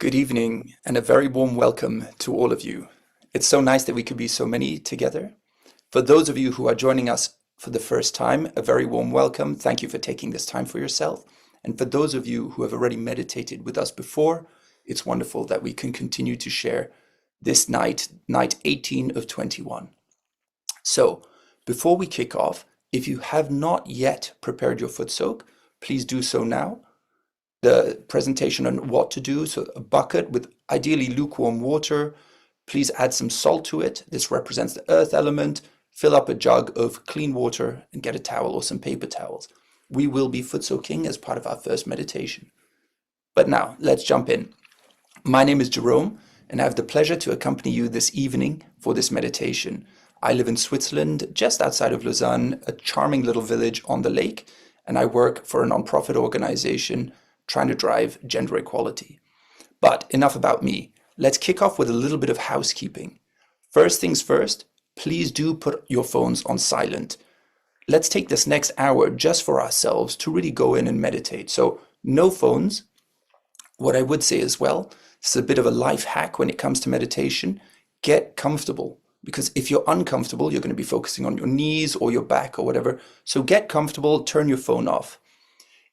Good evening and a very warm welcome to all of you. It's so nice that we could be so many together. For those of you who are joining us for the first time, a very warm welcome. Thank you for taking this time for yourself. And for those of you who have already meditated with us before, it's wonderful that we can continue to share this night 18 of 21. So before we kick off, if you have not yet prepared your foot soak, please do so now. The presentation on what to do, so a bucket with ideally lukewarm water. Please add some salt to it. This represents the earth element. Fill up a jug of clean water and get a towel or some paper towels. We will be foot soaking as part of our first meditation. But now let's jump in. My name is Jerome and I have the pleasure to accompany you this evening for this meditation. I live in Switzerland, just outside of Lausanne, a charming little village on the lake, and I work for a non-profit organization trying to drive gender equality. But enough about me. Let's kick off with a little bit of housekeeping. First things first, please do put your phones on silent. Let's take this next hour just for ourselves to really go in and meditate. So no phones. What I would say as well, this is a bit of a life hack when it comes to meditation. Get comfortable, because if you're uncomfortable, you're going to be focusing on your knees or your back or whatever. So get comfortable, turn your phone off.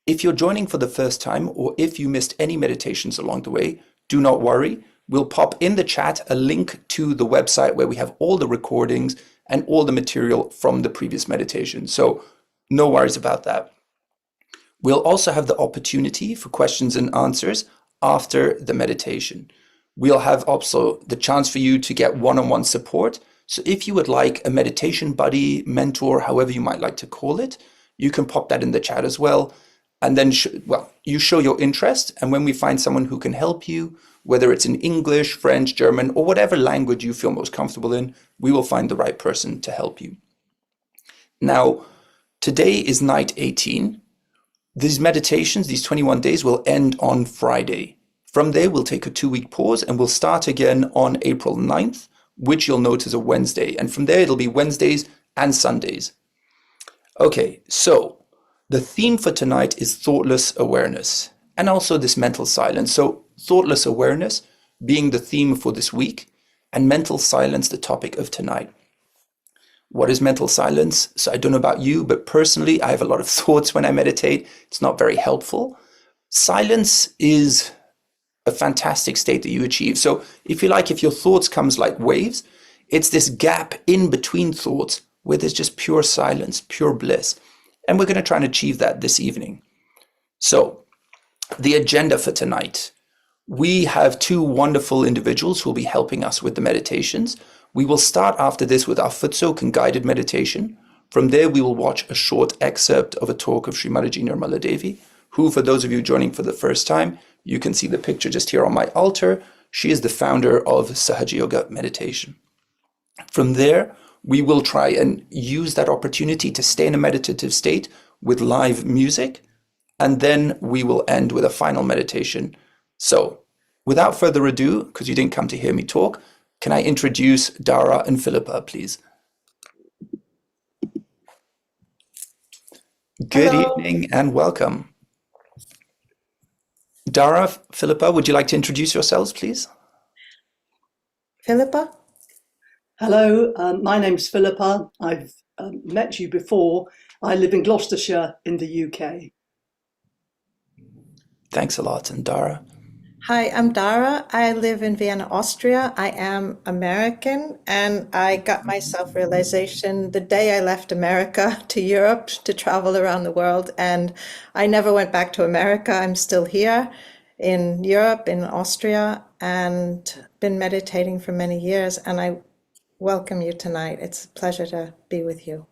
If you're joining for the first time, or if you missed any meditations along the way, do not worry. We'll pop in the chat a link to the website where we have all the recordings and all the material from the previous meditation. So no worries about that. We'll also have the opportunity for questions and answers after the meditation. We'll have also the chance for you to get one-on-one support. So if you would like a meditation buddy, mentor, however you might like to call it, you can pop that in the chat as well. And then, you show your interest. And when we find someone who can help you, whether it's in English, French, German, or whatever language you feel most comfortable in, we will find the right person to help you. Now, today is night 18. These meditations, these 21 days, will end on Friday. From there, we'll take a 2-week pause and we'll start again on April 9th, which you'll note is a Wednesday. And from there, it'll be Wednesdays and Sundays. Okay, so the theme for tonight is thoughtless awareness and also this mental silence. So thoughtless awareness being the theme for this week and mental silence the topic of tonight. What is mental silence? So I don't know about you, but personally, I have a lot of thoughts when I meditate. It's not very helpful. Silence is a fantastic state that you achieve. So if you like, if your thoughts comes like waves, It's this gap in between thoughts where there's just pure silence, pure bliss. And we're going to try and achieve that this evening. So, the agenda for tonight. We have two wonderful individuals who will be helping us with the meditations. We will start after this with our foot soak and guided meditation. From there, we will watch a short excerpt of a talk of Shri Mataji Nirmala Devi, who, for those of you joining for the first time, you can see the picture just here on my altar. She is the founder of Sahaja Yoga meditation. From there, we will try and use that opportunity to stay in a meditative state with live music, and then we will end with a final meditation. So, without further ado, because you didn't come to hear me talk, can I introduce Dara and Philippa, please? Good Hello. evening and welcome. Dara, Philippa, would you like to introduce yourselves, please? Philippa? Hello, my name's Philippa. I've met you before. I live in Gloucestershire in the UK. Thanks a lot. And Dara? Hi, I'm Dara. I live in Vienna, Austria. I am American, and I got my self-realization the day I left America to Europe to travel around the world, and I never went back to America. I'm still here in Europe, in Austria, and been meditating for many years, and I welcome you tonight. It's a pleasure to be with you.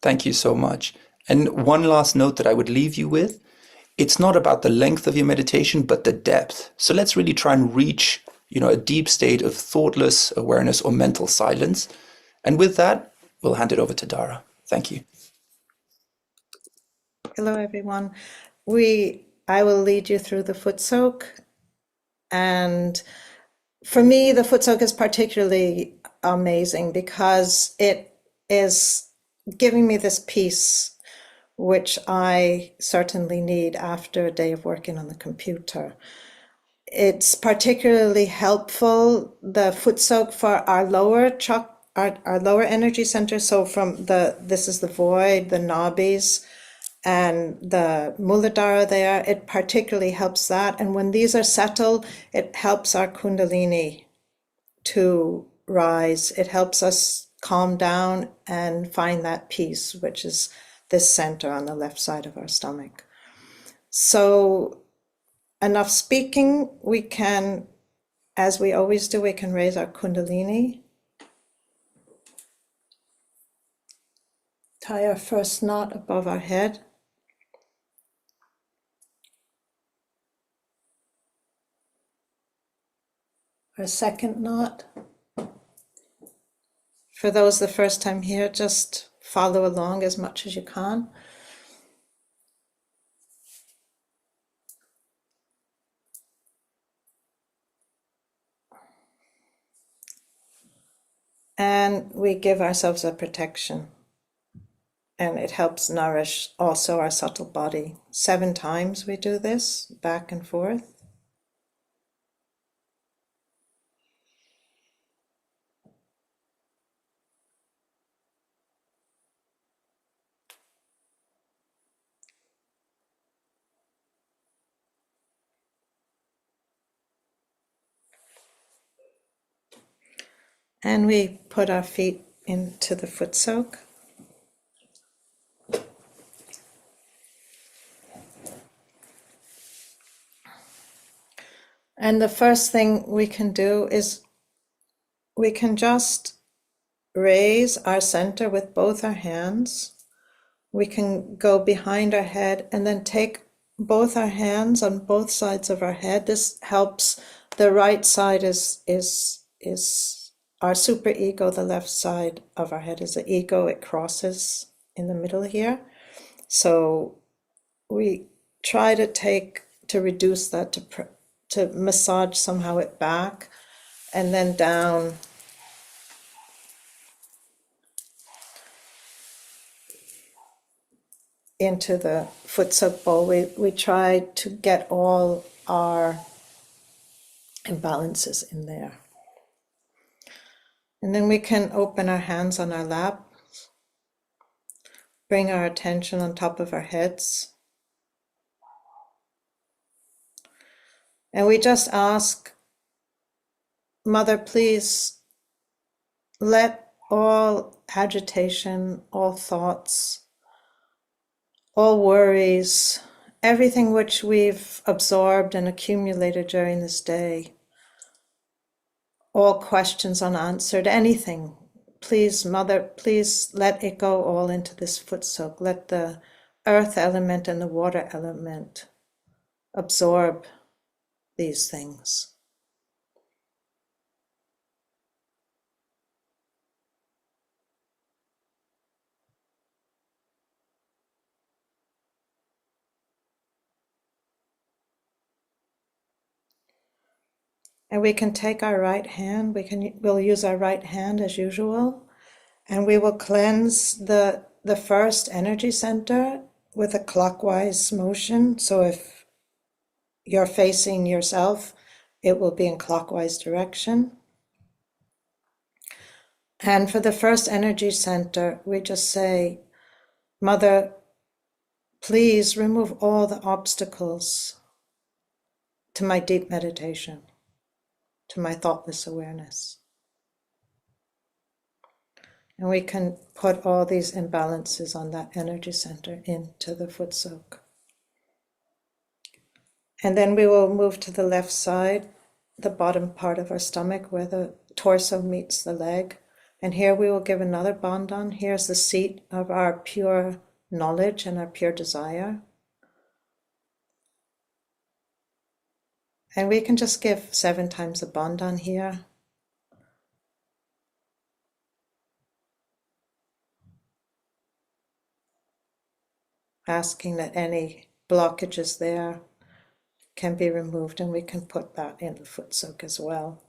Thank you so much. And one last note that I would leave you with. It's not about the length of your meditation, but the depth. So let's really try and reach, a deep state of thoughtless awareness or mental silence. And with that, we'll hand it over to Dara. Thank you. Hello, everyone. I will lead you through the foot soak. And for me, the foot soak is particularly amazing because it is giving me this peace, which I certainly need after a day of working on the computer. It's particularly helpful, the foot soak, for our lower our lower energy center. So this is the void, the nabis, and the Muladhara there, it particularly helps that. And when these are settled, it helps our Kundalini to rise. It helps us calm down and find that peace, which is this center on the left side of our stomach. So enough speaking, we can, as we always do, we can raise our Kundalini. Tie our first knot above our head. Our second knot. For those the first time here, just follow along as much as you can. And we give ourselves a protection. And it helps nourish also our subtle body. 7 times we do this, back and forth. And we put our feet into the foot soak. And the first thing we can do is we can just raise our center with both our hands. We can go behind our head and then take both our hands on both sides of our head. This helps. The right side is our super ego. The left side of our head is the ego. It crosses in the middle here. So we try to reduce that, to massage somehow it back, and then down into the foot soak bowl. We try to get all our imbalances in there. And then we can open our hands on our lap, bring our attention on top of our heads. And we just ask, Mother, please let all agitation, all thoughts, all worries, everything which we've absorbed and accumulated during this day, all questions unanswered, anything, please, Mother, please let it go all into this foot soak. Let the earth element and the water element absorb these things. And we can take our right hand, we'll use our right hand as usual, and we will cleanse the first energy center with a clockwise motion. So if you're facing yourself, it will be in clockwise direction. And for the first energy center, we just say, Mother, please remove all the obstacles to my deep meditation, to my thoughtless awareness. And we can put all these imbalances on that energy center into the foot soak. And then we will move to the left side, the bottom part of our stomach where the torso meets the leg. And here we will give another bandhan. Here's the seat of our pure knowledge and our pure desire. And we can just give 7 times a bandhan here. Asking that any blockages there can be removed, and we can put that in the foot soak as well.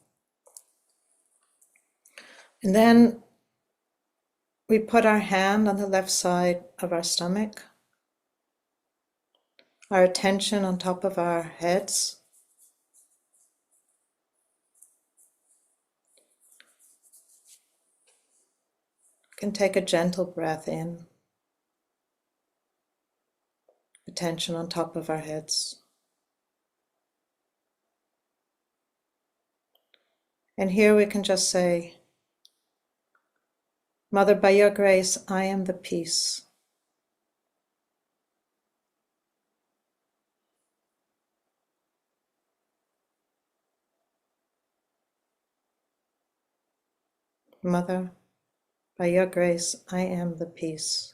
And then we put our hand on the left side of our stomach, our attention on top of our heads. We can take a gentle breath in, attention on top of our heads. And here we can just say, Mother, by your grace, I am the peace. Mother, by your grace, I am the peace.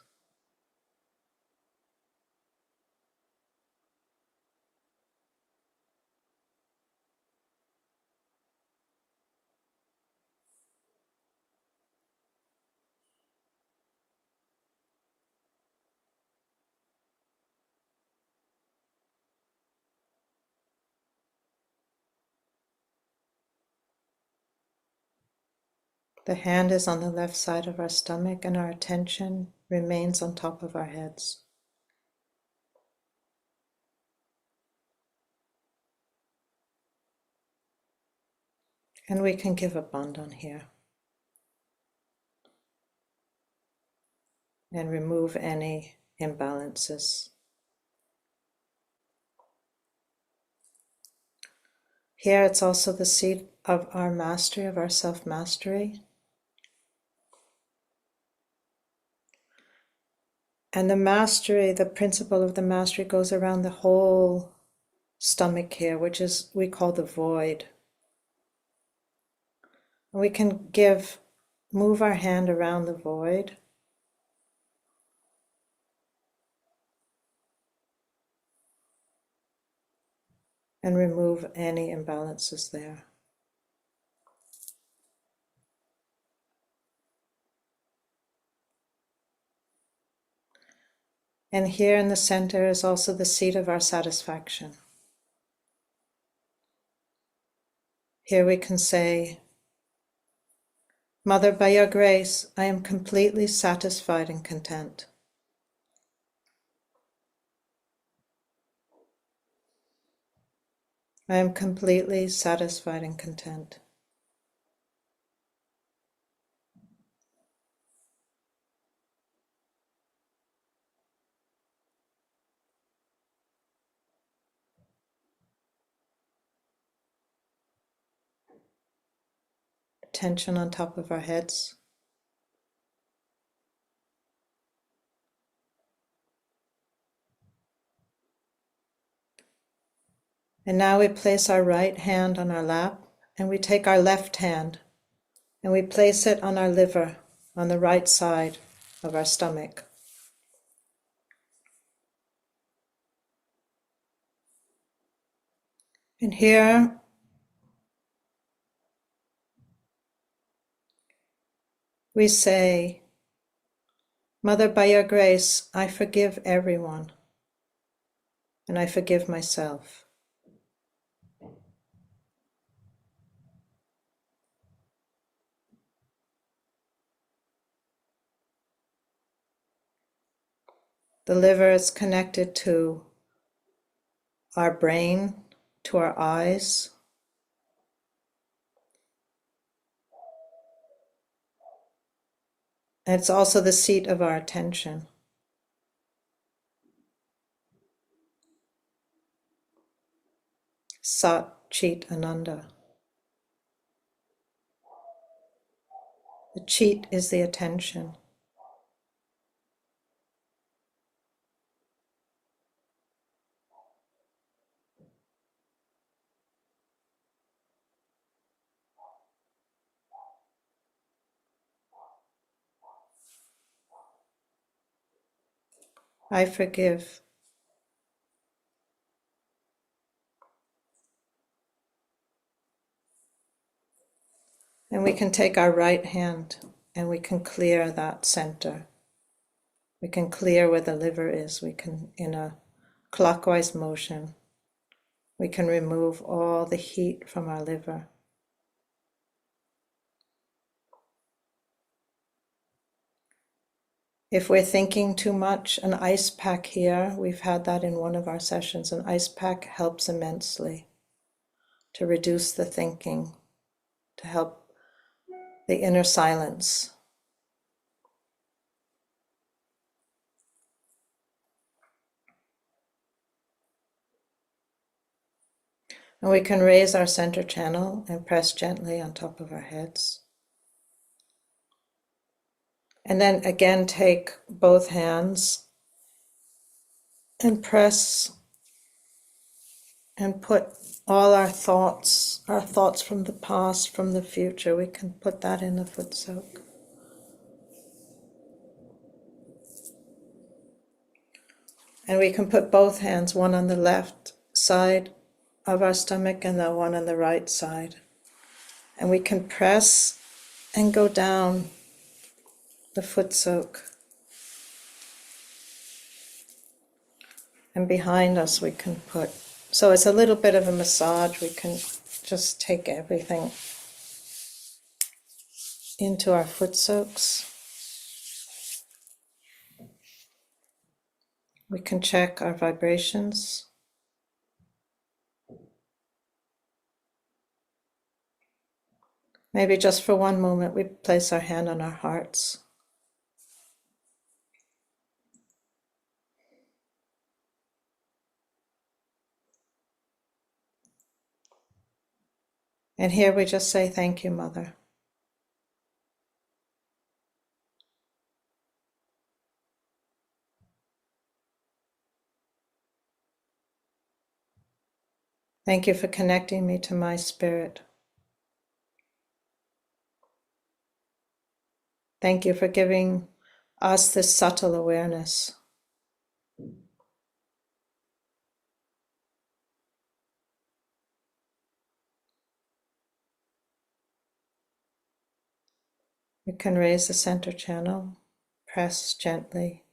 The hand is on the left side of our stomach and our attention remains on top of our heads. And we can give a bandhan here and remove any imbalances. Here it's also the seat of our mastery, of our self-mastery. And the mastery, the principle of the mastery goes around the whole stomach here, which is, we call the void. And we can move our hand around the void. And remove any imbalances there. And here in the center is also the seat of our satisfaction. Here we can say, Mother, by your grace, I am completely satisfied and content. I am completely satisfied and content. attention on top of our heads. And now we place our right hand on our lap, and we take our left hand and we place it on our liver, on the right side of our stomach. And here we say, Mother, by your grace, I forgive everyone, and I forgive myself. The liver is connected to our brain, to our eyes. And it's also the seat of our attention. Sat, Chit, Ananda. The Chit is the attention. I forgive. And we can take our right hand and we can clear that center. We can clear where the liver is. We can, in a clockwise motion, we can remove all the heat from our liver. If we're thinking too much, an ice pack here, we've had that in one of our sessions, an ice pack helps immensely to reduce the thinking, to help the inner silence. And we can raise our center channel and press gently on top of our heads. And then again, take both hands and press and put all our thoughts from the past, from the future, we can put that in the foot soak. And we can put both hands, one on the left side of our stomach and the one on the right side. And we can press and go down the foot soak. And behind us we can put, so it's a little bit of a massage. We can just take everything into our foot soaks. We can check our vibrations. Maybe just for one moment we place our hand on our hearts. And here we just say, thank you, Mother. Thank you for connecting me to my spirit. Thank you for giving us this subtle awareness. We can raise the center channel, press gently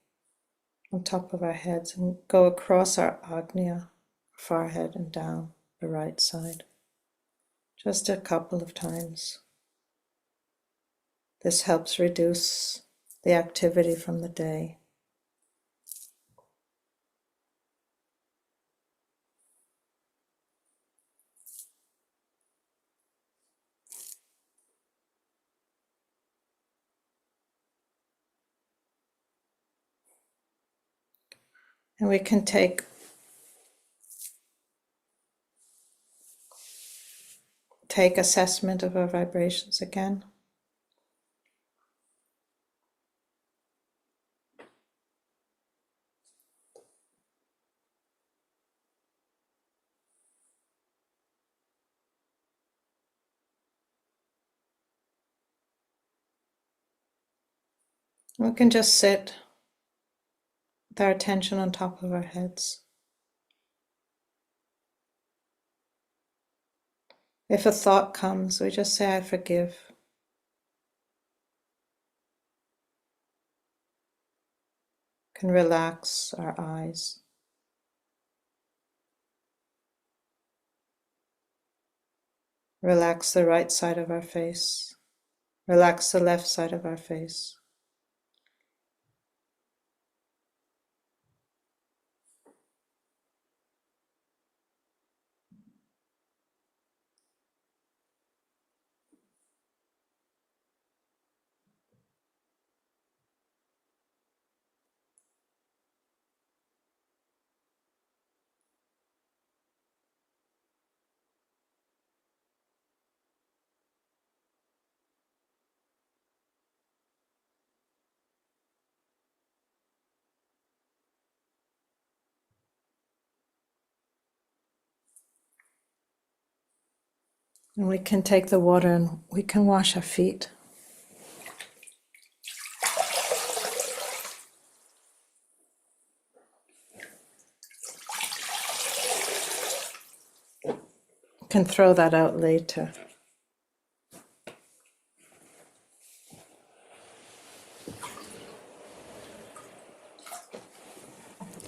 on top of our heads and go across our Agnya, forehead and down the right side. Just a couple of times. This helps reduce the activity from the day. And we can take take assessment of our vibrations again. We can just sit with our attention on top of our heads. If a thought comes, we just say, I forgive. Can relax our eyes. Relax the right side of our face. Relax the left side of our face. And we can take the water and we can wash our feet. We can throw that out later.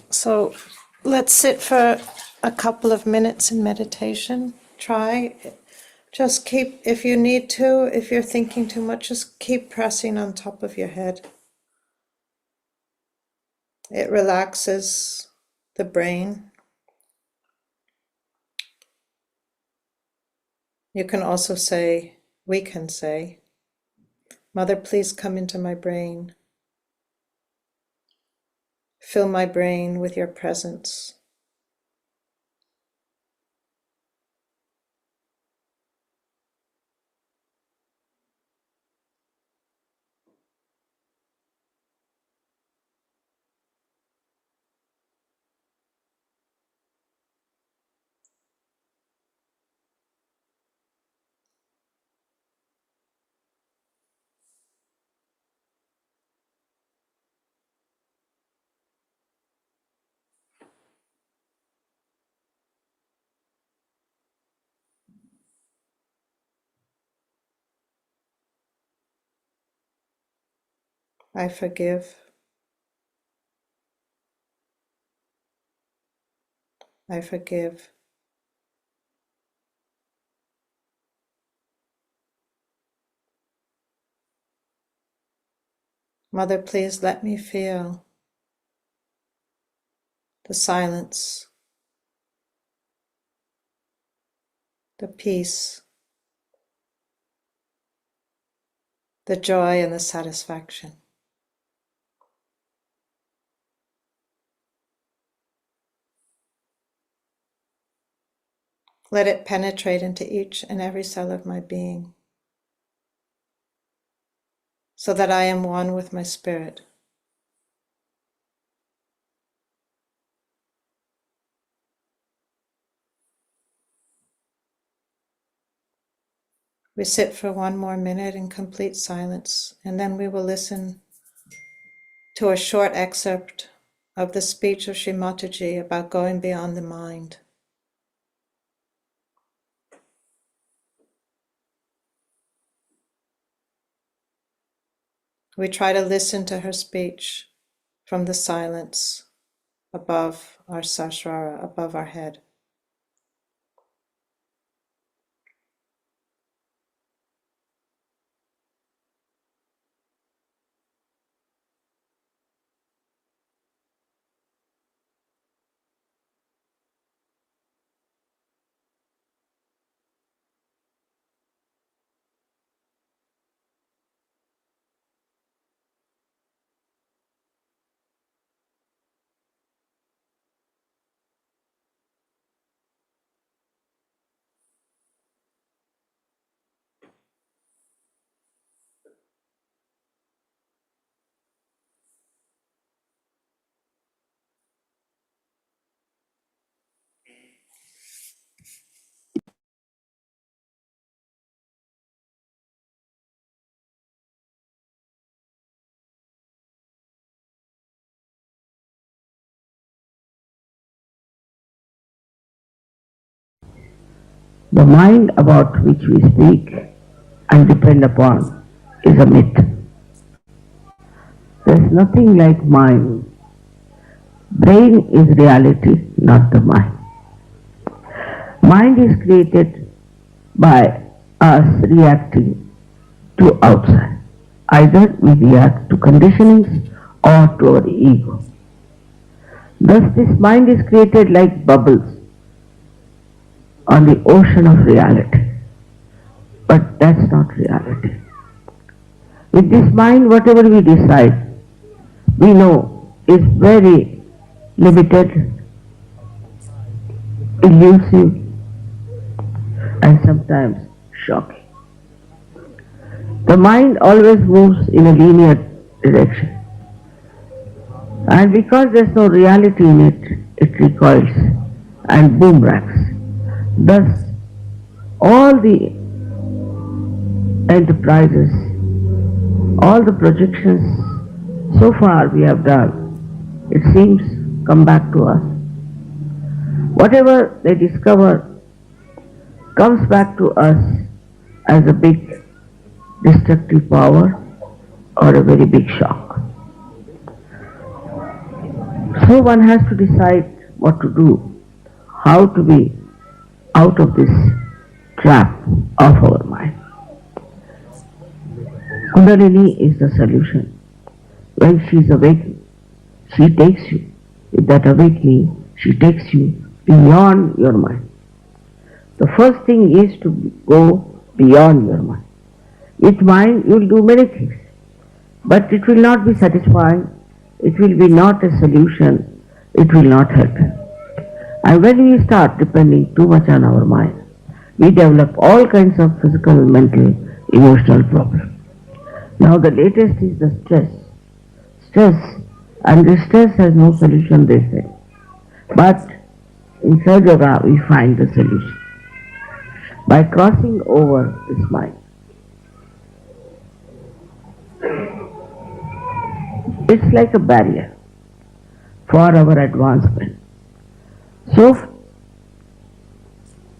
So let's sit for a couple of minutes in meditation. Try. Just keep, if you need to, if you're thinking too much, just keep pressing on top of your head. It relaxes the brain. You can also say, we can say, Mother, please come into my brain. Fill my brain with your presence. I forgive. I forgive. Mother, please let me feel the silence, the peace, the joy and the satisfaction. Let it penetrate into each and every cell of my being, so that I am one with my spirit. We sit for one more minute in complete silence, and then we will listen to a short excerpt of the speech of Shri Mataji about going beyond the mind. We try to listen to her speech from the silence above our sasrara, above our head. The mind about which we speak and depend upon is a myth. There is nothing like mind. Brain is reality, not the mind. Mind is created by us reacting to outside. Either we react to conditionings or to our ego. Thus this mind is created like bubbles on the ocean of reality. But that's not reality. With this mind, whatever we decide, we know is very limited, elusive, and sometimes shocking. The mind always moves in a linear direction. And because there's no reality in it, it recoils and boomerangs. Thus, all the enterprises, all the projections so far we have done, it seems come back to us. Whatever they discover comes back to us as a big destructive power or a very big shock. So one has to decide what to do, how to be out of this trap of our mind. Kundalini is the solution. When she is awakened, she takes you. With that awakening, she takes you beyond your mind. The first thing is to go beyond your mind. With mind, you will do many things, but it will not be satisfying. It will be not a solution. It will not help you. And when we start depending too much on our mind, we develop all kinds of physical, mental, emotional problems. Now the latest is the stress. Stress, and this stress has no solution, they say. But inside yoga we find the solution. By crossing over this mind. It's like a barrier for our advancement. So,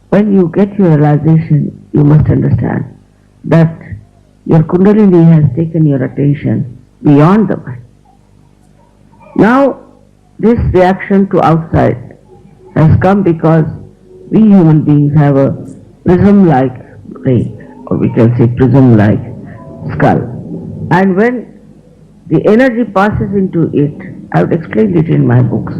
when you get your realization, you must understand that your Kundalini has taken your attention beyond the mind. Now, this reaction to outside has come because we human beings have a prism-like brain, or we can say prism-like skull. And when the energy passes into it, I have explained it in my books,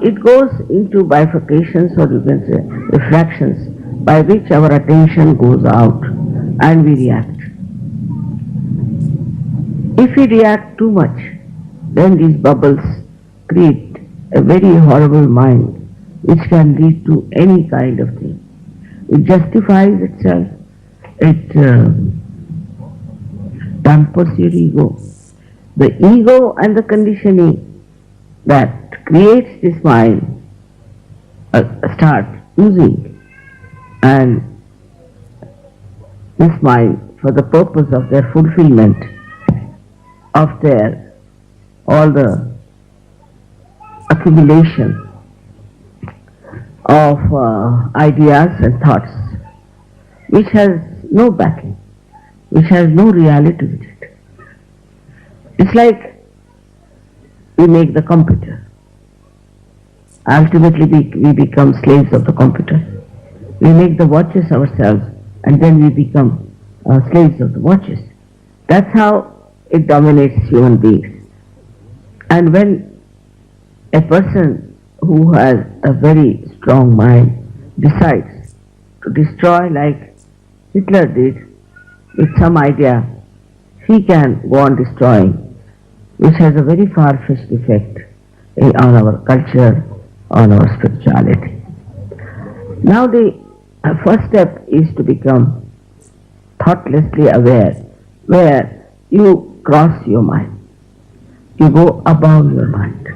it goes into bifurcations, or you can say refractions, by which our attention goes out and we react. If we react too much, then these bubbles create a very horrible mind which can lead to any kind of thing. It justifies itself, it dampers your ego. The ego and the conditioning that creates this mind start using, and this mind for the purpose of their fulfillment of their all the accumulation of ideas and thoughts which has no backing, which has no reality with it. It's like we make the computer. Ultimately we become slaves of the computer. We make the watches ourselves and then we become slaves of the watches. That's how it dominates human beings. And when a person who has a very strong mind decides to destroy, like Hitler did, with some idea, he can go on destroying, which has a very far-fetched effect on our culture, on our spirituality. Now the first step is to become thoughtlessly aware, where you cross your mind. You go above your mind.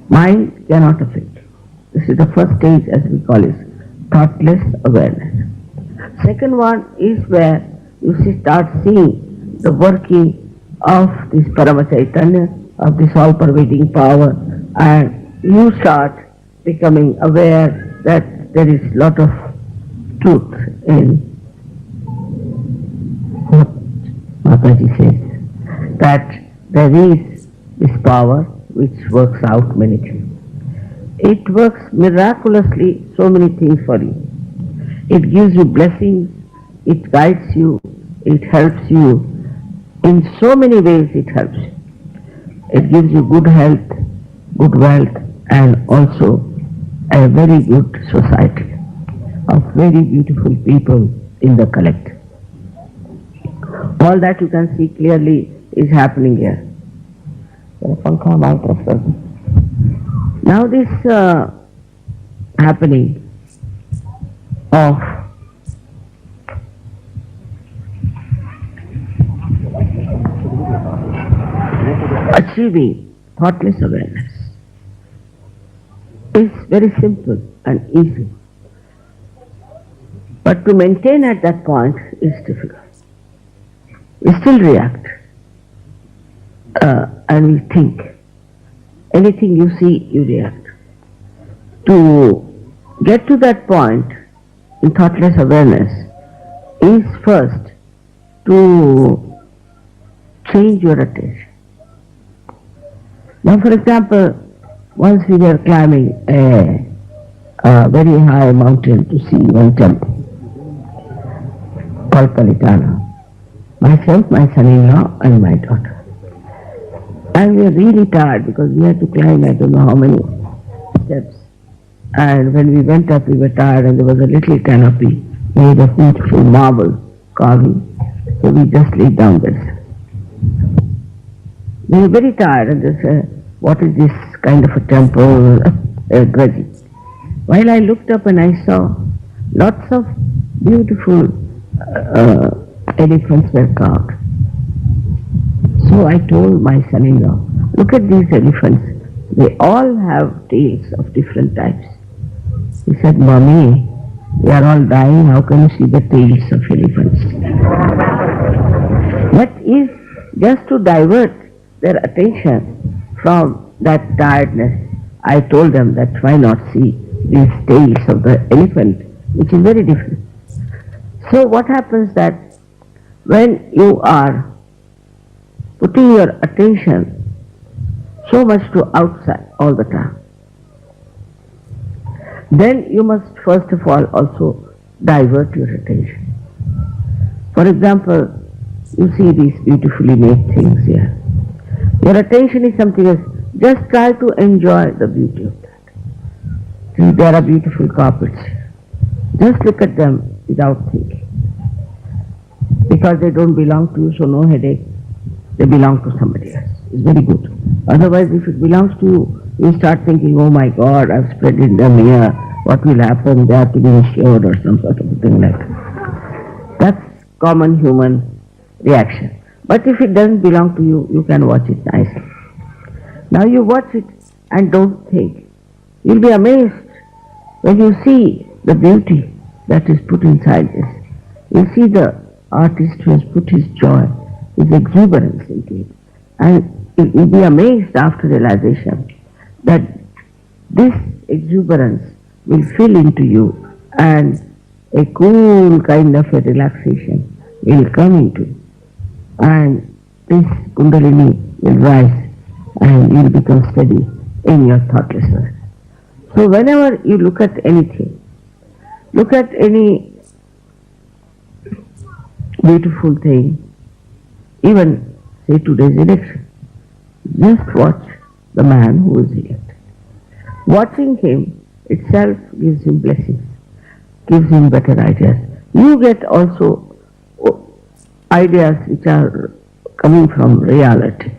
Mind cannot affect you. This is the first stage, as we call it, thoughtless awareness. Second one is where you start seeing the working of this Paramachaitanya, of this all-pervading power, and you start becoming aware that there is a lot of truth in what Mataji says, that there is this power which works out many things. It works miraculously so many things for you. It gives you blessings, it guides you, it helps you. In so many ways it helps you. It gives you good health, good wealth, and also a very good society of very beautiful people in the collective. All that you can see clearly is happening here. Now this happening of achieving thoughtless awareness is very simple and easy. But to maintain at that point is difficult. We still react and we think. Anything you see, you react. To get to that point in thoughtless awareness is first to change your attention. Now, for example, once we were climbing a very high mountain to see one temple called Palitana. Myself, my son-in-law, and my daughter. And we were really tired because we had to climb I don't know how many steps. And when we went up, we were tired, and there was a little canopy made of beautiful marble carving. So we just laid down there. We were very tired, and they said, what is this kind of a temple, grudging? While I looked up and I saw lots of beautiful elephants were carved. So I told my son-in-law, look at these elephants. They all have tails of different types. He said, Mommy, we are all dying. How can you see the tails of elephants? But if just to divert their attention from that tiredness, I told them that why not see these tails of the elephant, which is very different. So what happens that when you are putting your attention so much to outside all the time, then you must first of all also divert your attention. For example, you see these beautifully made things here. Your attention is something else. Just try to enjoy the beauty of that. See, there are beautiful carpets. Just look at them without thinking. Because they don't belong to you, so no headache. They belong to somebody else. It's very good. Otherwise, if it belongs to you, you start thinking, oh my God, I've spread them here. What will happen? They have to be insured or some sort of a thing like that. That's common human reaction. But if it doesn't belong to you, you can watch it nicely. Now you watch it and don't think. You'll be amazed when you see the beauty that is put inside this. You see the artist who has put his joy, his exuberance into it. And you'll be amazed after realization that this exuberance will fill into you and a cool kind of a relaxation will come into you. And this Kundalini will rise and you will become steady in your thoughtlessness. So whenever you look at anything, look at any beautiful thing, even say today's election, just watch the man who is elected. Watching him itself gives him blessings, gives him better ideas. You get also ideas which are coming from reality,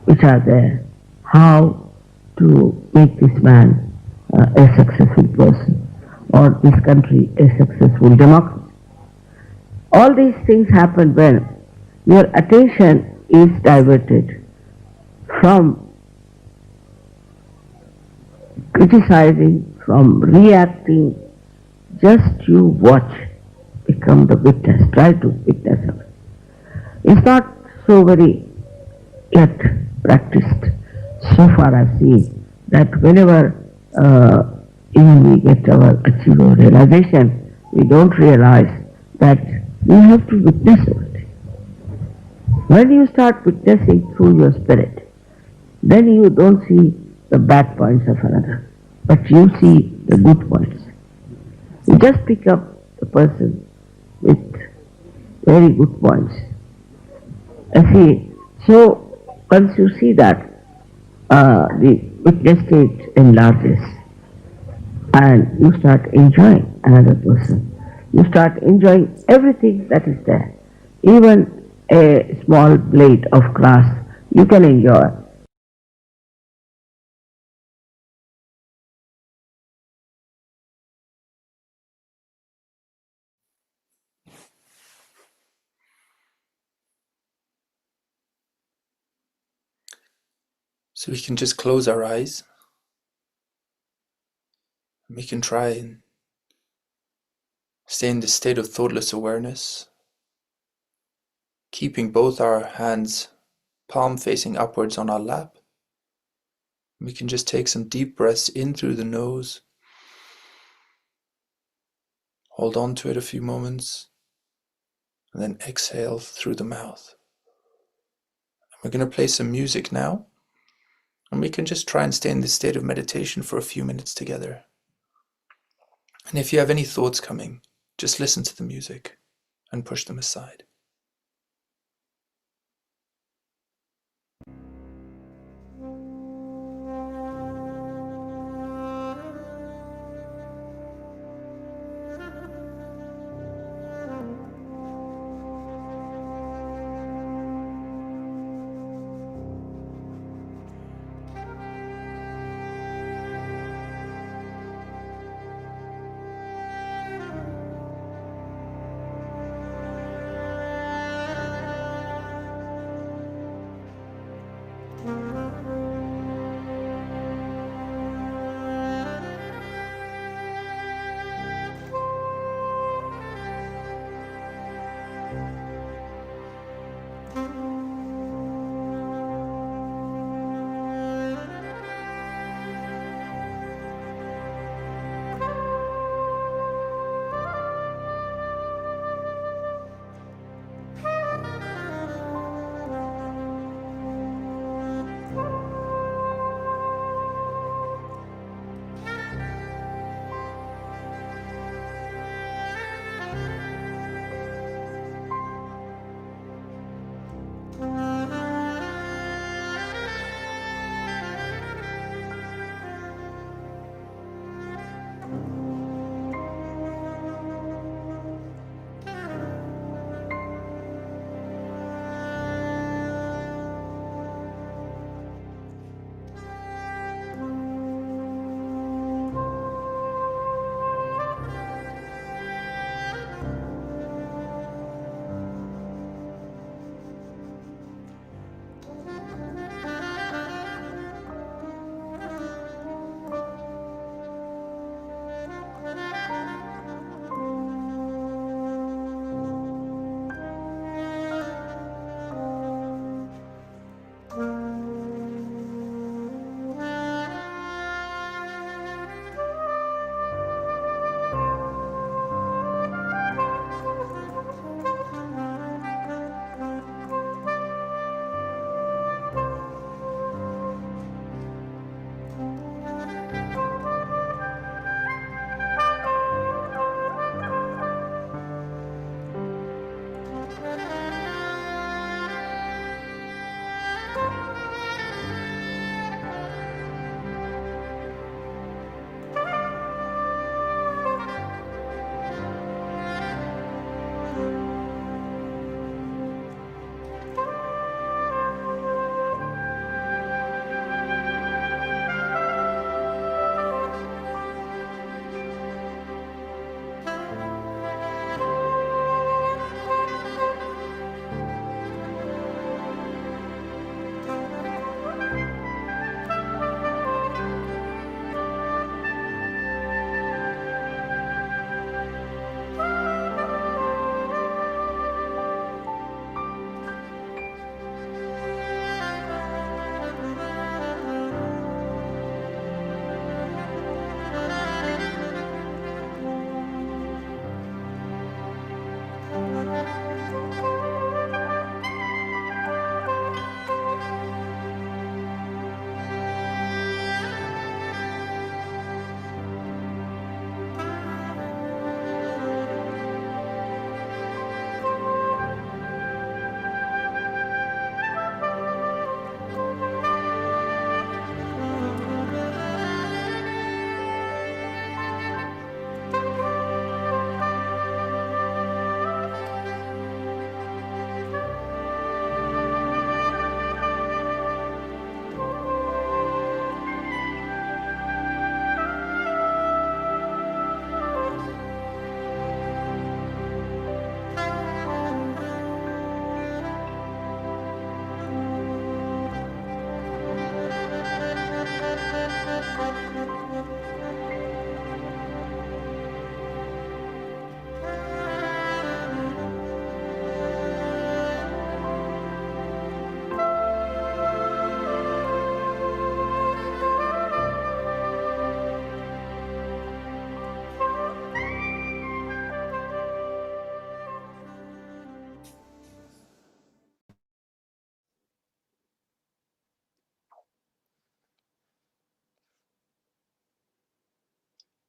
which are there. How to make this man a successful person, or this country a successful democracy. All these things happen when your attention is diverted from criticizing, from reacting. Just you watch, become the witness, try to witness of it. It's not so very yet practiced. So far I've seen that whenever even we get our achieve our realization, we don't realize that we have to witness it. When you start witnessing through your spirit, then you don't see the bad points of another, but you see the good points. You just pick up the person with very good points. See, so once you see that, the witness state enlarges and you start enjoying another person. You start enjoying everything that is there. Even a small blade of grass you can enjoy. So we can just close our eyes. We can try and stay in this state of thoughtless awareness, keeping both our hands palm facing upwards on our lap. We can just take some deep breaths in through the nose, hold on to it a few moments, and then exhale through the mouth. We're going to play some music now, and we can just try and stay in this state of meditation for a few minutes together. And if you have any thoughts coming, just listen to the music and push them aside.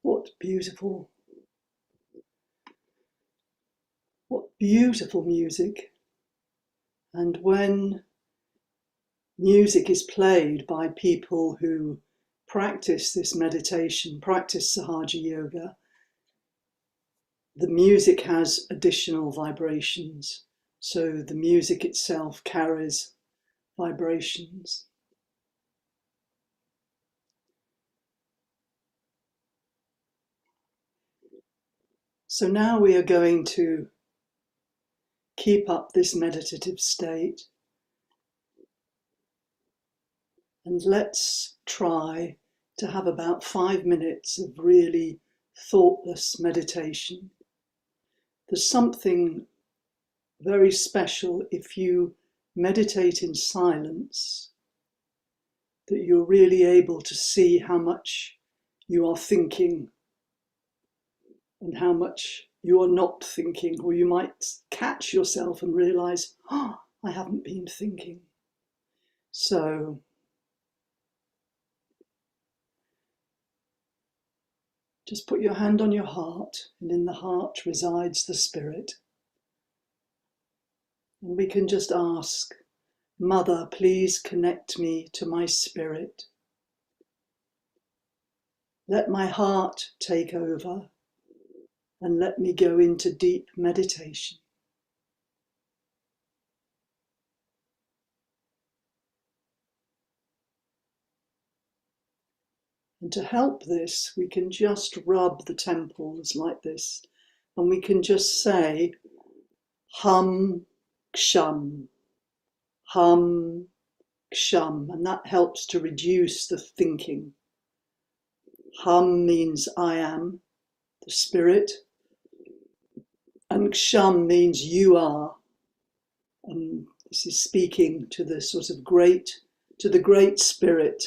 What beautiful music. And when music is played by people who practice this meditation, practice Sahaja yoga, the music has additional vibrations. So the music itself carries vibrations. So now we are going to keep up this meditative state, and let's try to have about 5 minutes of really thoughtless meditation. There's something very special if you meditate in silence, that you're really able to see how much you are thinking and how much you are not thinking, or you might catch yourself and realize, oh, I haven't been thinking. So just put your hand on your heart, and in the heart resides the spirit. And we can just ask, Mother, please connect me to my spirit. Let my heart take over and let me go into deep meditation. And to help this, we can just rub the temples like this, and we can just say, hum, ksham, hum, ksham, and that helps to reduce the thinking. Hum means I am, the spirit, and ksham means you are. And this is speaking to the sort of to the great spirit.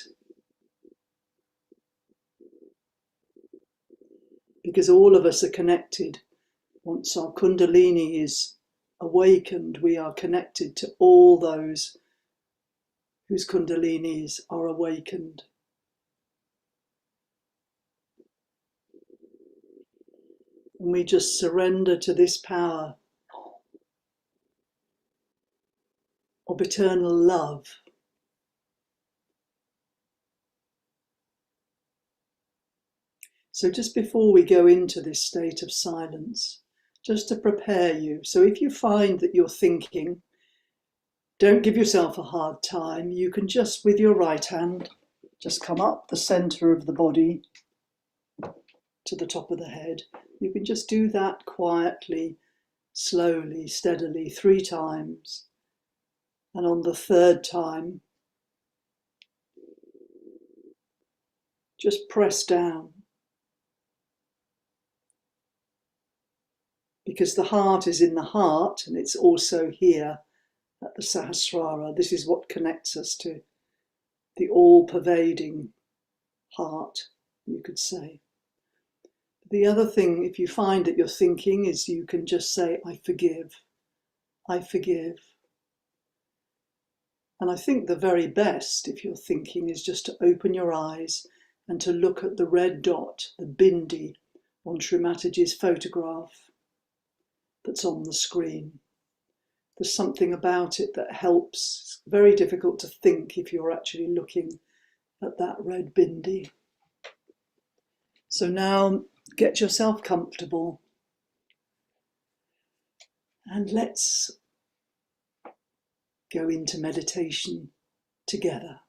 Because all of us are connected. Once our kundalini is awakened, we are connected to all those whose kundalinis are awakened. And we just surrender to this power of eternal love. So just before we go into this state of silence, just to prepare you. So if you find that you're thinking, don't give yourself a hard time. You can just, with your right hand, just come up the center of the body to the top of the head. You can just do that quietly, slowly, steadily, 3 times. And on the 3rd time, just press down. Because the heart is in the heart, and it's also here at the Sahasrara. This is what connects us to the all-pervading heart, you could say. The other thing, if you find that you're thinking, is you can just say, I forgive, I forgive. And I think the very best, if you're thinking, is just to open your eyes and to look at the red dot, the bindi, on Shri Mataji's photograph that's on the screen. There's something about it that helps. It's very difficult to think if you're actually looking at that red bindi. So now get yourself comfortable and let's go into meditation together.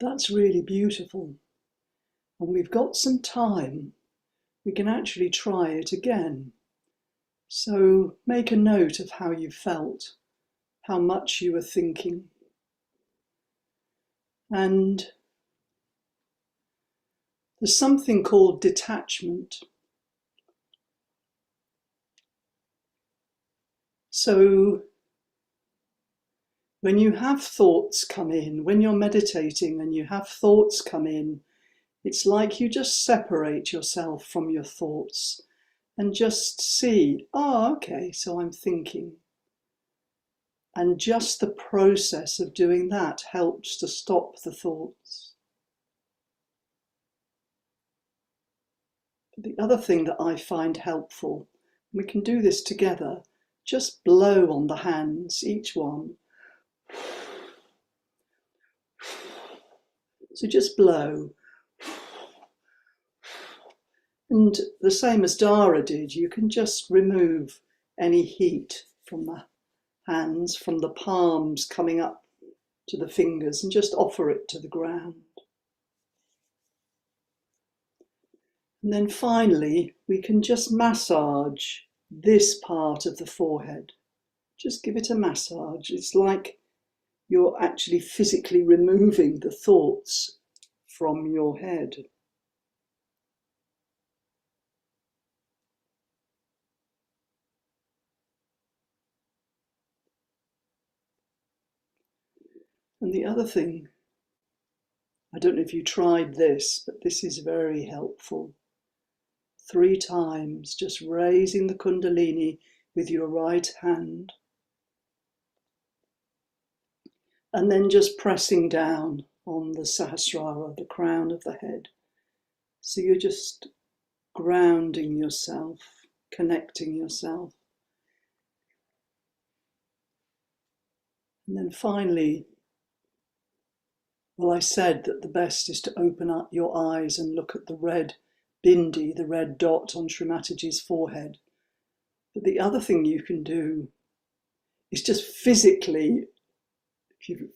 That's really beautiful. And we've got some time. We can actually try it again. So make a note of how you felt, how much you were thinking. And there's something called detachment. So when you have thoughts come in, when you're meditating and you have thoughts come in, it's like you just separate yourself from your thoughts and just see, oh, okay, so I'm thinking. And just the process of doing that helps to stop the thoughts. The other thing that I find helpful, we can do this together, just blow on the hands, each one. So just blow. And the same as Dara did, you can just remove any heat from the hands, from the palms coming up to the fingers, and just offer it to the ground. And then finally, we can just massage this part of the forehead. Just give it a massage. It's like you're actually physically removing the thoughts from your head. And the other thing, I don't know if you tried this, but this is very helpful. 3 times, just raising the Kundalini with your right hand. And then just pressing down on the Sahasrara, the crown of the head. So you're just grounding yourself, connecting yourself. And then finally, well, I said that the best is to open up your eyes and look at the red bindi, the red dot on Shri Mataji's forehead. But the other thing you can do is just physically, if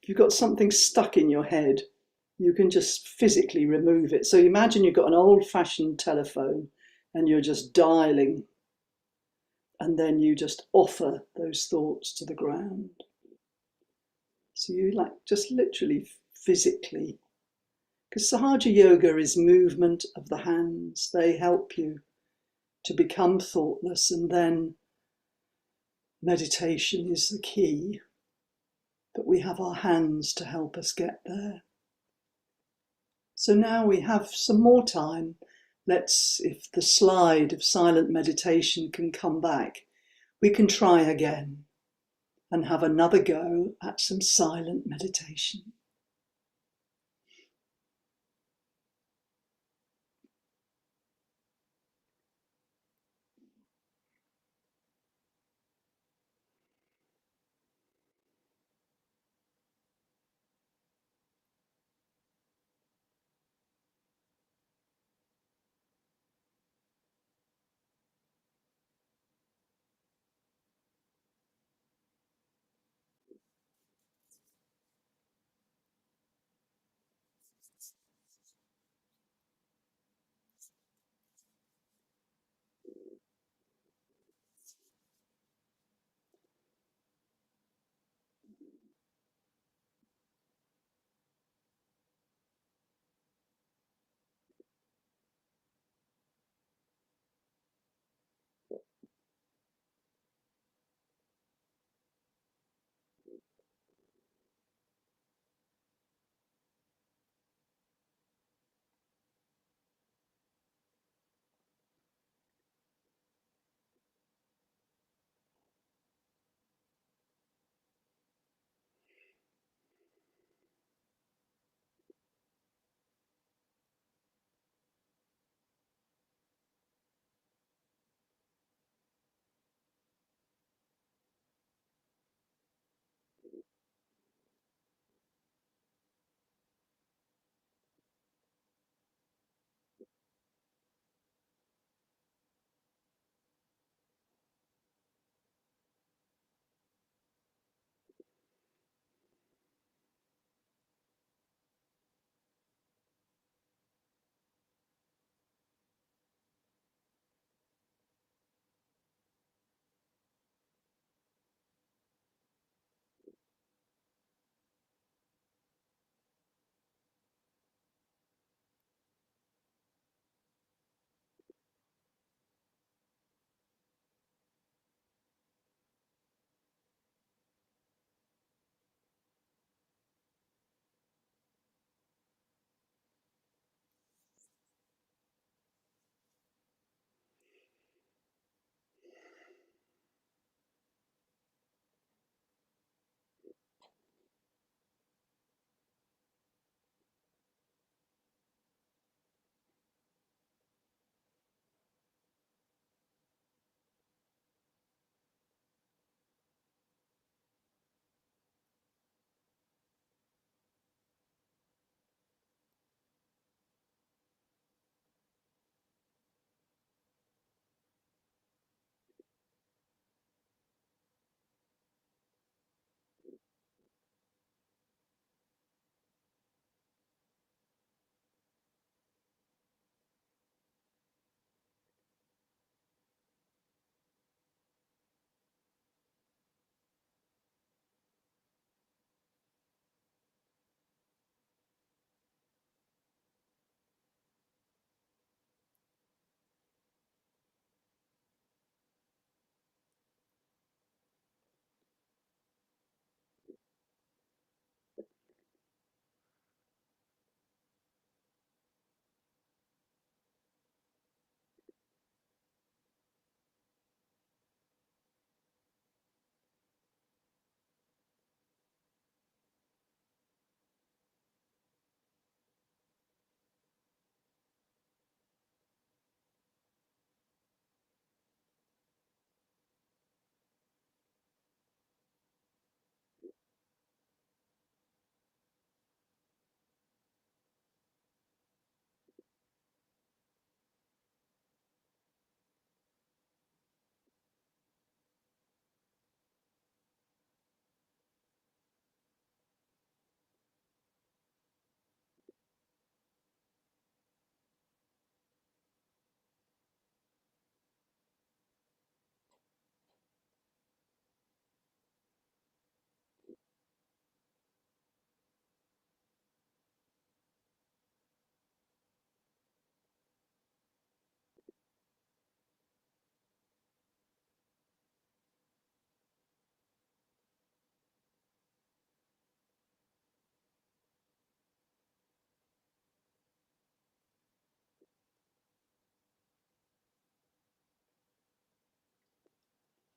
you've got something stuck in your head, you can just physically remove it. So imagine you've got an old-fashioned telephone and you're just dialing, and then you just offer those thoughts to the ground. So you just literally physically, because Sahaja Yoga is movement of the hands. They help you to become thoughtless, and then meditation is the key. But we have our hands to help us get there. So now we have some more time. If the slide of silent meditation can come back, we can try again and have another go at some silent meditation.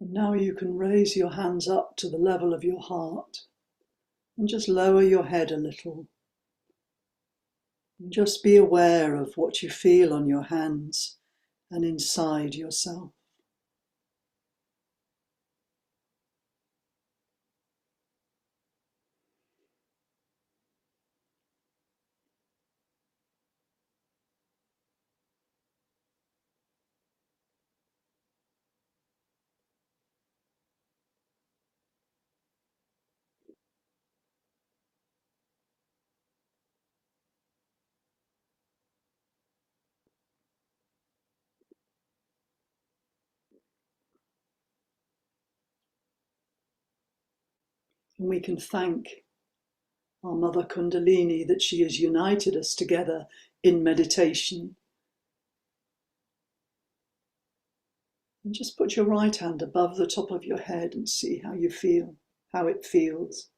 And now you can raise your hands up to the level of your heart and just lower your head a little. And just be aware of what you feel on your hands and inside yourself. And we can thank our Mother Kundalini that she has united us together in meditation. And just put your right hand above the top of your head and see how you feel, how it feels.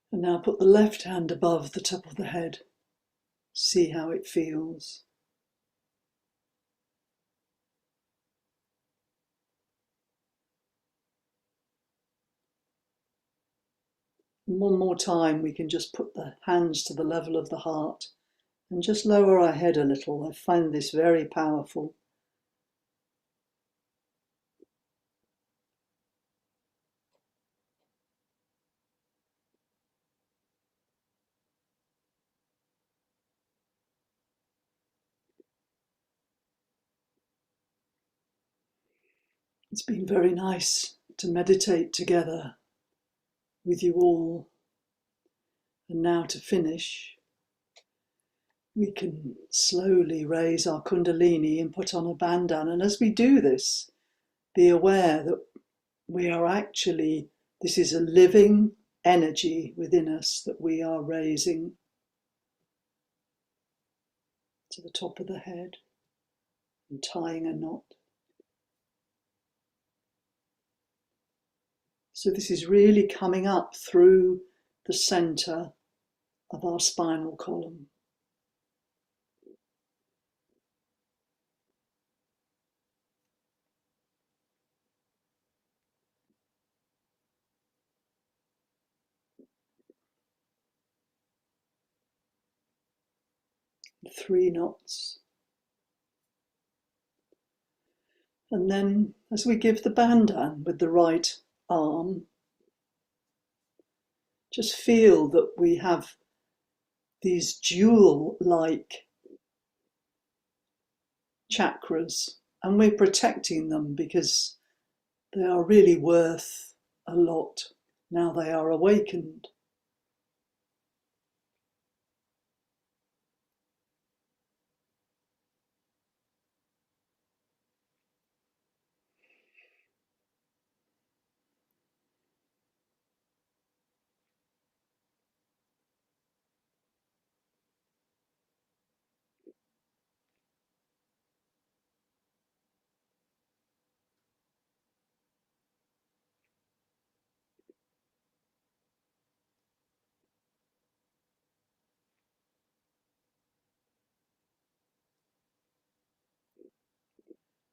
And now put the left hand above the top of the head. See how it feels. And one more time, we can just put the hands to the level of the heart and just lower our head a little. I find this very powerful. It's been very nice to meditate together with you all. And now to finish, we can slowly raise our Kundalini and put on a bandana. And as we do this, be aware that we are actually, this is a living energy within us that we are raising to the top of the head and tying a knot. So this is really coming up through the center of our spinal column. Three knots. And then as we give the bandan with the right arm, just feel that we have these jewel-like chakras, and we're protecting them because they are really worth a lot now they are awakened.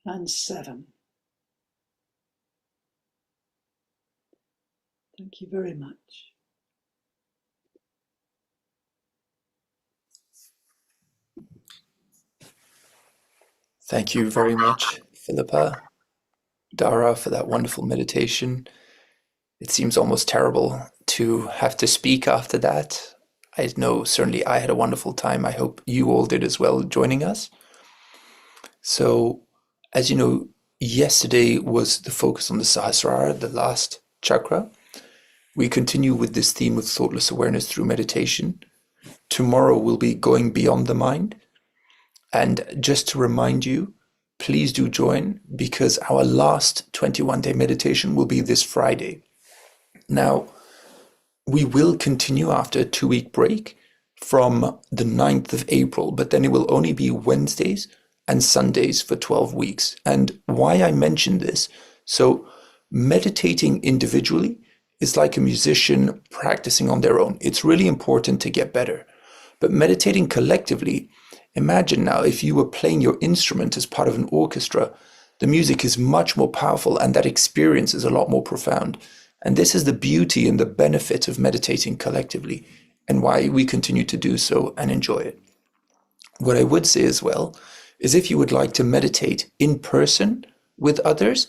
And 7. Thank you very much. Thank you very much, Philippa, Dara, for that wonderful meditation. It seems almost terrible to have to speak after that. I know certainly I had a wonderful time. I hope you all did as well joining us. So, as you know, yesterday was the focus on the Sahasrara, the last chakra. We continue with this theme of thoughtless awareness through meditation. Tomorrow we'll be going beyond the mind. And just to remind you, please do join because our last 21-day meditation will be this Friday. Now, we will continue after a 2-week break from the 9th of April, but then it will only be Wednesdays and Sundays for 12 weeks. And why I mention this, so meditating individually is like a musician practicing on their own. It's really important to get better. But meditating collectively, imagine now if you were playing your instrument as part of an orchestra, the music is much more powerful and that experience is a lot more profound. And this is the beauty and the benefit of meditating collectively and why we continue to do so and enjoy it. What I would say as well is if you would like to meditate in person with others,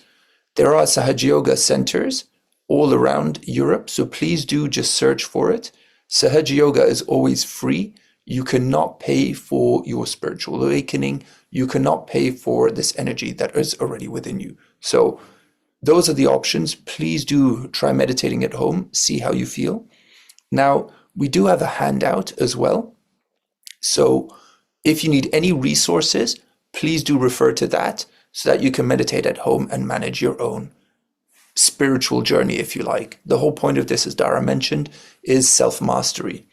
there are Sahaja Yoga centers all around Europe, so please do just search for it. Sahaja Yoga is always free. You cannot pay for your spiritual awakening. You cannot pay for this energy that is already within you. So those are the options. Please do try meditating at home, see how you feel. Now, we do have a handout as well. So if you need any resources, please do refer to that so that you can meditate at home and manage your own spiritual journey, if you like. The whole point of this, as Dara mentioned, is self-mastery.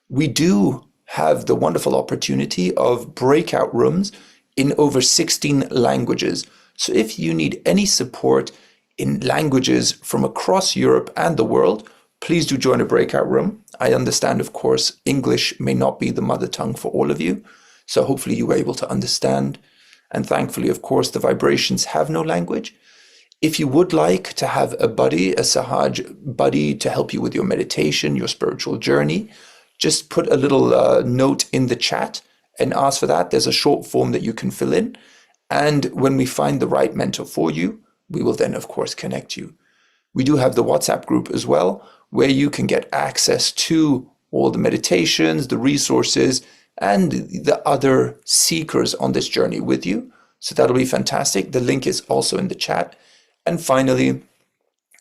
We do have the wonderful opportunity of breakout rooms in over 16 languages. So if you need any support in languages from across Europe and the world, please do join a breakout room. I understand, of course, English may not be the mother tongue for all of you, so hopefully you were able to understand. And thankfully, of course, the vibrations have no language. If you would like to have a buddy, a Sahaj buddy to help you with your meditation, your spiritual journey, just put a little note in the chat and ask for that. There's a short form that you can fill in. And when we find the right mentor for you, we will then, of course, connect you. We do have the WhatsApp group as well, where you can get access to all the meditations, the resources, and the other seekers on this journey with you. So that'll be fantastic. The link is also in the chat. And finally,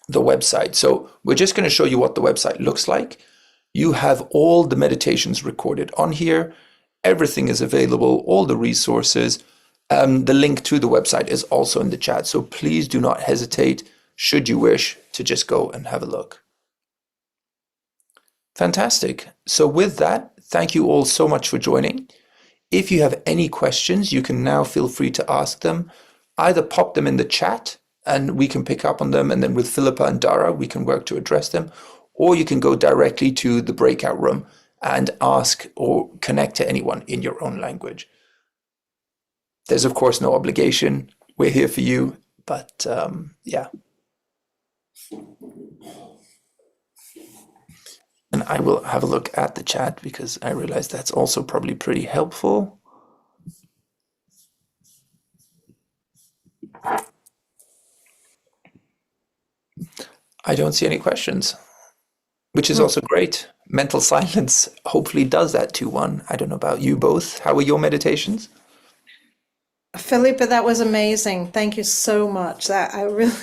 the website. So we're just going to show you what the website looks like. You have all the meditations recorded on here. Everything is available, all the resources. The link to the website is also in the chat. So please do not hesitate, should you wish, to just go and have a look. Fantastic. So with that, thank you all so much for joining. If you have any questions, you can now feel free to ask them. Either pop them in the chat and we can pick up on them, and then with Philippa and Dara, we can work to address them. Or you can go directly to the breakout room and ask or connect to anyone in your own language. There's, of course, no obligation. We're here for you, but yeah. And I will have a look at the chat because I realize that's also probably pretty helpful. I don't see any questions, which is also great. Mental silence hopefully does that to one. I don't know about you both. How were your meditations? Philippa, that was amazing. Thank you so much. That I really,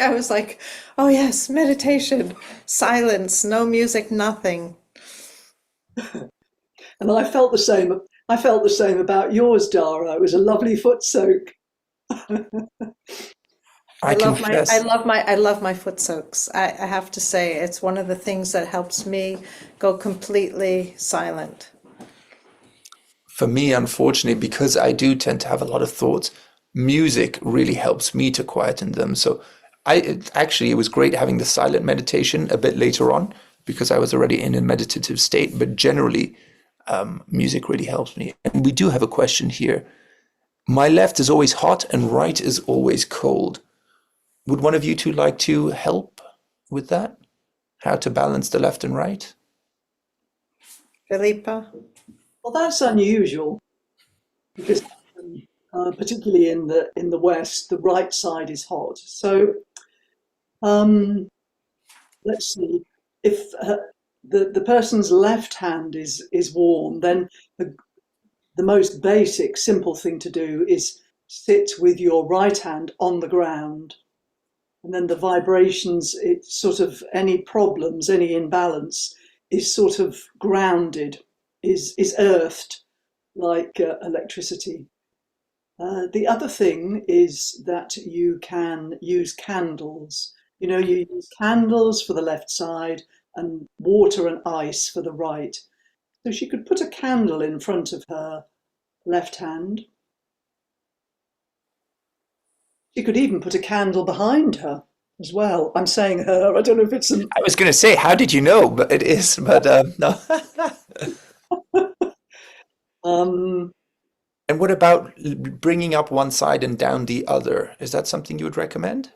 I was like, oh yes, meditation, silence, no music, nothing. And I felt the same. I felt the same about yours, Dara. It was a lovely foot soak. I love my foot soaks. I have to say, it's one of the things that helps me go completely silent. For me, unfortunately, because I do tend to have a lot of thoughts, music really helps me to quieten them. So it was great having the silent meditation a bit later on because I was already in a meditative state, but generally music really helps me. And we do have a question here. My left is always hot and right is always cold. Would one of you two like to help with that? How to balance the left and right? Philippa? Well, that's unusual because particularly in the West, the right side is hot. So let's see. If the person's left hand is warm, then the most basic, simple thing to do is sit with your right hand on the ground. And then the vibrations, it's sort of any problems, any imbalance is sort of grounded, is earthed like electricity. The other thing is that you can use candles. You know, you use candles for the left side and water and ice for the right. So she could put a candle in front of her left hand. She could even put a candle behind her as well. I'm saying her. I don't know if it's an. I was going to say, how did you know? But it is. But no. Um, And what about bringing up one side and down the other? Is that something you would recommend?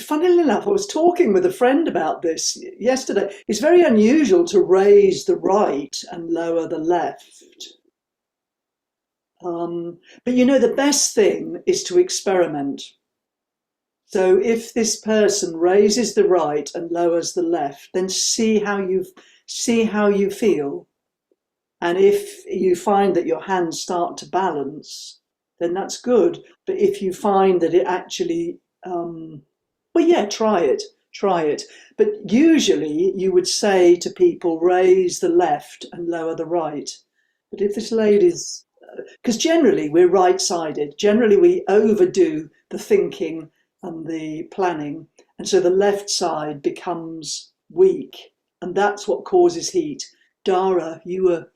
Funnily enough, I was talking with a friend about this yesterday. It's very unusual to raise the right and lower the left. But you know, the best thing is to experiment. So if this person raises the right and lowers the left, then see how you feel. And if you find that your hands start to balance, then that's good. But if you find that it actually, well, yeah, try it. But usually you would say to people, raise the left and lower the right. But if this lady's, because generally we're right-sided, generally we overdo the thinking and the planning, and so the left side becomes weak, and that's what causes heat. Dara, you were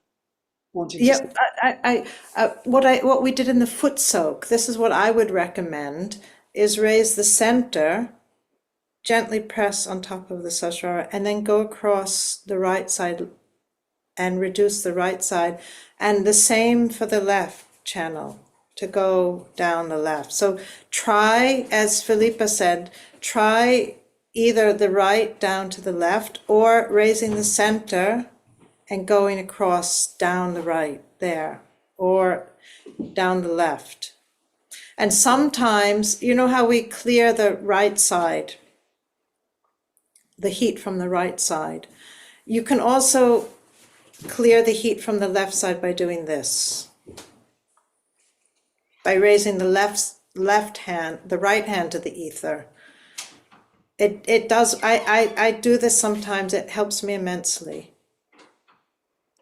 wanting to say. Yep, what we did in the foot soak, this is what I would recommend, is raise the center, gently press on top of the Sahasrara, and then go across the right side and reduce the right side. And the same for the left channel, to go down the left. So try, as Philippa said, try either the right down to the left or raising the center and going across down the right there, or down the left. And sometimes, you know how we clear the right side, the heat from the right side. You can also clear the heat from the left side by doing this. By raising the left hand, the right hand to the ether. It does, I do this sometimes, it helps me immensely.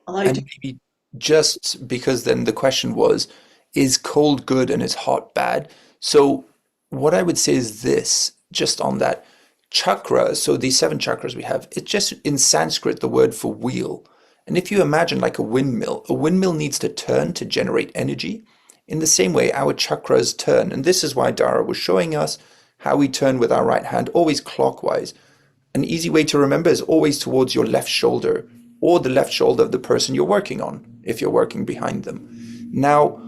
And maybe just because then the question was, is cold good and is hot bad? So what I would say is this, just on that chakra, so these 7 chakras we have, it's just in Sanskrit the word for wheel. And if you imagine like a windmill needs to turn to generate energy. In the same way, our chakras turn. And this is why Dara was showing us how we turn with our right hand, always clockwise. An easy way to remember is always towards your left shoulder, or the left shoulder of the person you're working on, if you're working behind them. Now,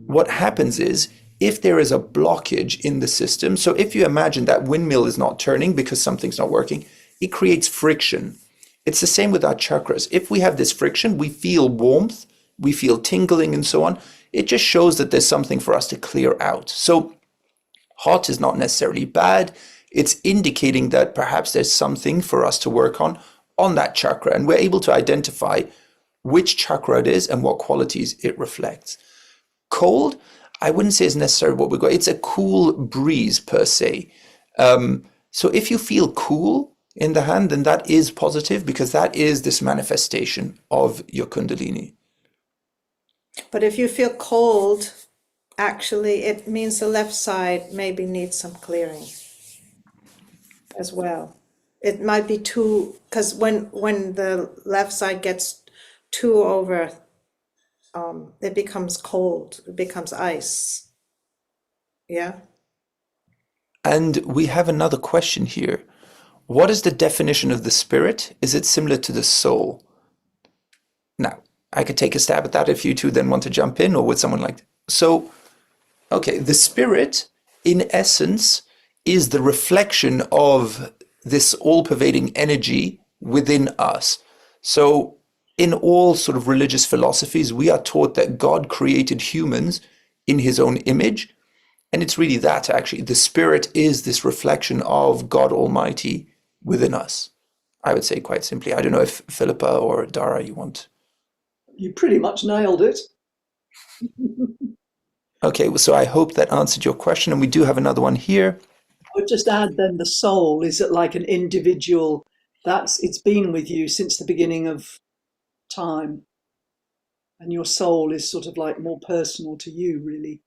what happens is, if there is a blockage in the system, so if you imagine that windmill is not turning because something's not working, it creates friction. It's the same with our chakras. If we have this friction, we feel warmth, we feel tingling and so on. It just shows that there's something for us to clear out. So hot is not necessarily bad. It's indicating that perhaps there's something for us to work on that chakra, and we're able to identify which chakra it is and what qualities it reflects. Cold, I wouldn't say is necessarily what we got. It's a cool breeze per se. So if you feel cool in the hand, then that is positive, because that is this manifestation of your Kundalini. But if you feel cold, actually, it means the left side maybe needs some clearing as well. It might be too, because when the left side gets too over, it becomes cold, it becomes ice. Yeah. And we have another question here. What is the definition of the spirit? Is it similar to the soul? Now, I could take a stab at that if you two then want to jump in, or would someone like to? So, okay, the spirit, in essence, is the reflection of this all-pervading energy within us. So, in all sort of religious philosophies, we are taught that God created humans in his own image. And it's really that, actually. The spirit is this reflection of God Almighty within us. I would say quite simply. I don't know if Philippa or Dara, you want. You pretty much nailed it. Okay, so I hope that answered your question. And we do have another one here. I would just add then, the soul is like an individual, it's been with you since the beginning of time. And your soul is sort of like more personal to you, really.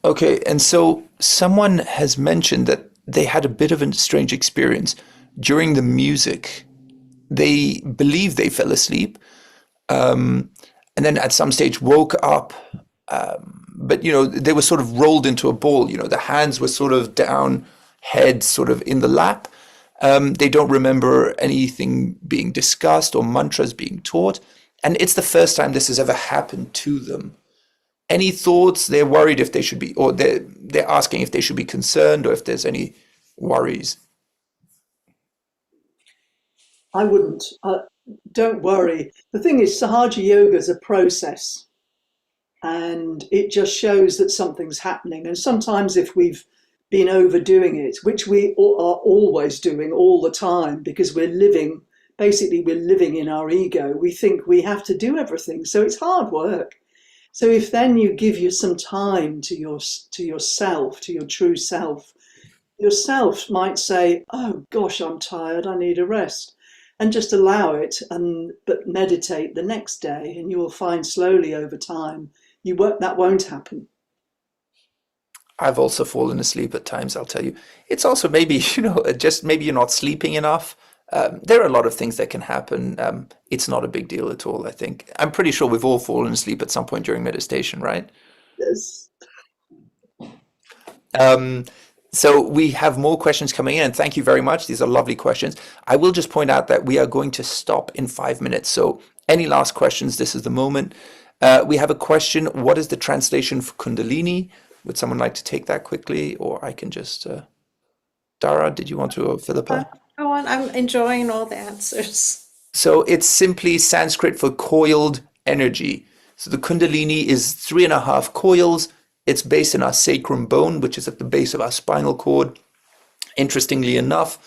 Okay, and so someone has mentioned that they had a bit of a strange experience during the music. They believe they fell asleep, and then at some stage woke up, but they were sort of rolled into a ball. The hands were sort of down, head sort of in the lap. They don't remember anything being discussed or mantras being taught. And it's the first time this has ever happened to them. Any thoughts? They're worried if they should be, or they're asking if they should be concerned or if there's any worries. I wouldn't. Don't worry. The thing is, Sahaja Yoga is a process, and it just shows that something's happening. And sometimes if we've been overdoing it, which we are always doing all the time, because we're living in our ego. We think we have to do everything. So it's hard work. So if then you give you some time to yourself, to your true self, yourself might say, oh gosh, I'm tired, I need a rest. And just allow it, but meditate the next day, and you will find slowly over time that won't happen. I've also fallen asleep at times, I'll tell you. It's also maybe, just maybe you're not sleeping enough. There are a lot of things that can happen. It's not a big deal at all, I think. I'm pretty sure we've all fallen asleep at some point during meditation, right? Yes. So we have more questions coming in, and thank you very much. These are lovely questions. I will just point out that we are going to stop in 5 minutes. So any last questions, this is the moment. We have a question. What is the translation for Kundalini? Would someone like to take that quickly, or I can just... Dara, did you want to, or Philippa? Go on, I'm enjoying all the answers. So it's simply Sanskrit for coiled energy. So the Kundalini is 3.5 coils. It's based in our sacrum bone, which is at the base of our spinal cord. Interestingly enough,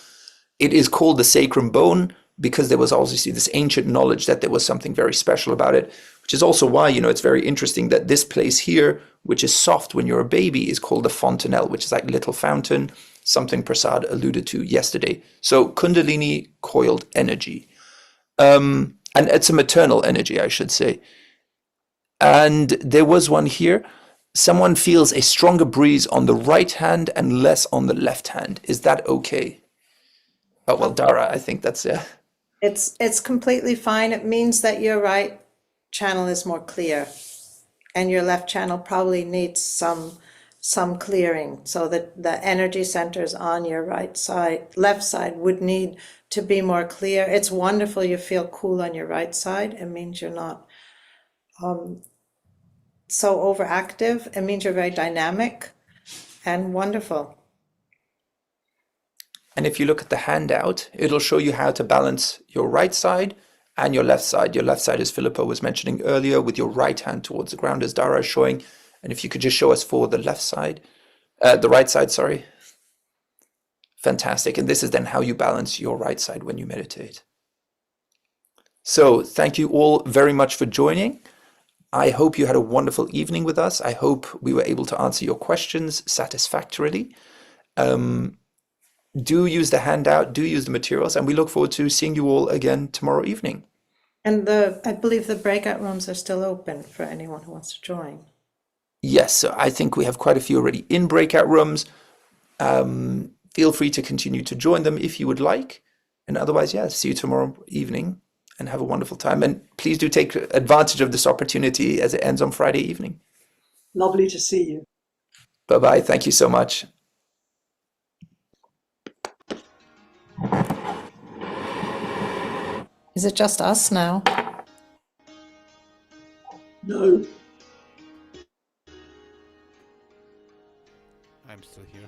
it is called the sacrum bone because there was obviously this ancient knowledge that there was something very special about it, which is also why, it's very interesting that this place here, which is soft when you're a baby, is called the fontanelle, which is like little fountain, something Prasad alluded to yesterday. So Kundalini, coiled energy. And it's a maternal energy, I should say. And there was one here. Someone feels a stronger breeze on the right hand and less on the left hand. Is that okay? Oh, well, Dara, I think that's it. It's completely fine. It means that your right channel is more clear, and your left channel probably needs some clearing, so that the energy centers on your left side would need to be more clear. It's wonderful you feel cool on your right side. It means you're not so overactive. It means you're very dynamic and wonderful. And if you look at the handout, it'll show you how to balance your right side and your left side. Your left side, as Philippa was mentioning earlier, with your right hand towards the ground, as Dara is showing. And if you could just show us for the left side, the right side, sorry. Fantastic. And this is then how you balance your right side when you meditate. So thank you all very much for joining. I hope you had a wonderful evening with us. I hope we were able to answer your questions satisfactorily. Do use the handout, do use the materials, and we look forward to seeing you all again tomorrow evening. And I believe the breakout rooms are still open for anyone who wants to join. Yes, so I think we have quite a few already in breakout rooms. Feel free to continue to join them if you would like. And otherwise, see you tomorrow evening and have a wonderful time. And please do take advantage of this opportunity as it ends on Friday evening. Lovely to see you. Bye-bye. Thank you so much. Is it just us now? No. I'm still here.